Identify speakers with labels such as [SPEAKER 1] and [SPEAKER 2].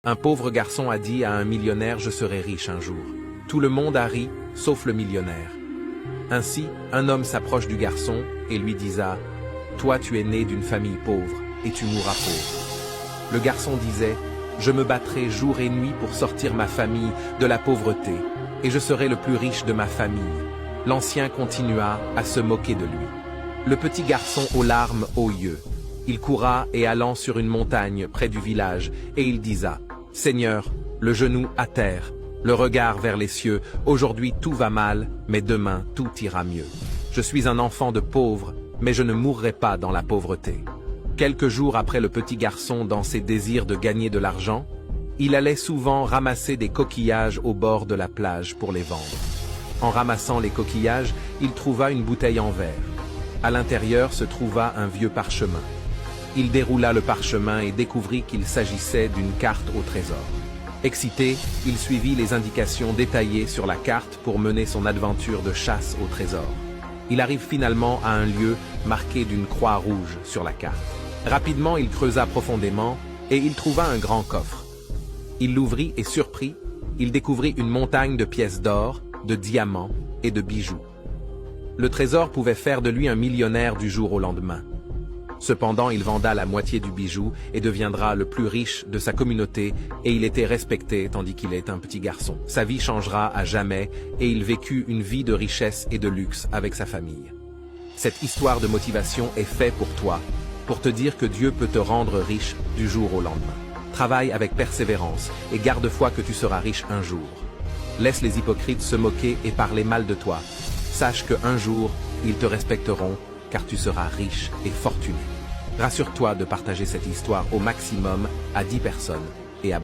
[SPEAKER 1] Un pauvre garçon a dit à un millionnaire « Je serai riche un jour ». Tout le monde a ri, sauf le millionnaire. Ainsi, un homme s'approche du garçon et lui disa « Toi tu es né d'une famille pauvre, et tu mourras pauvre ». Le garçon disait « Je me battrai jour et nuit pour sortir ma famille de la pauvreté, et je serai le plus riche de ma famille ». L'ancien continua à se moquer de lui. Le petit garçon aux larmes aux yeux. Il courra et allant sur une montagne près du village, et il disa « Seigneur, le genou à terre, le regard vers les cieux, aujourd'hui tout va mal, mais demain tout ira mieux. Je suis un enfant de pauvre, mais je ne mourrai pas dans la pauvreté. » Quelques jours après le petit garçon dans ses désirs de gagner de l'argent, il allait souvent ramasser des coquillages au bord de la plage pour les vendre. En ramassant les coquillages, il trouva une bouteille en verre. À l'intérieur se trouva un vieux parchemin. Il déroula le parchemin et découvrit qu'il s'agissait d'une carte au trésor. Excité, il suivit les indications détaillées sur la carte pour mener son aventure de chasse au trésor. Il arrive finalement à un lieu marqué d'une croix rouge sur la carte. Rapidement, il creusa profondément et il trouva un grand coffre. Il l'ouvrit et surpris, il découvrit une montagne de pièces d'or, de diamants et de bijoux. Le trésor pouvait faire de lui un millionnaire du jour au lendemain. Cependant, il venda la moitié du bijou et deviendra le plus riche de sa communauté et il était respecté tandis qu'il est un petit garçon. Sa vie changera à jamais et il vécut une vie de richesse et de luxe avec sa famille. Cette histoire de motivation est faite pour toi, pour te dire que Dieu peut te rendre riche du jour au lendemain. Travaille avec persévérance et garde foi que tu seras riche un jour. Laisse les hypocrites se moquer et parler mal de toi. Sache qu'un jour, ils te respecteront car tu seras riche et fortuné. Rassure-toi de partager cette histoire au maximum à 10 personnes et abonne-toi.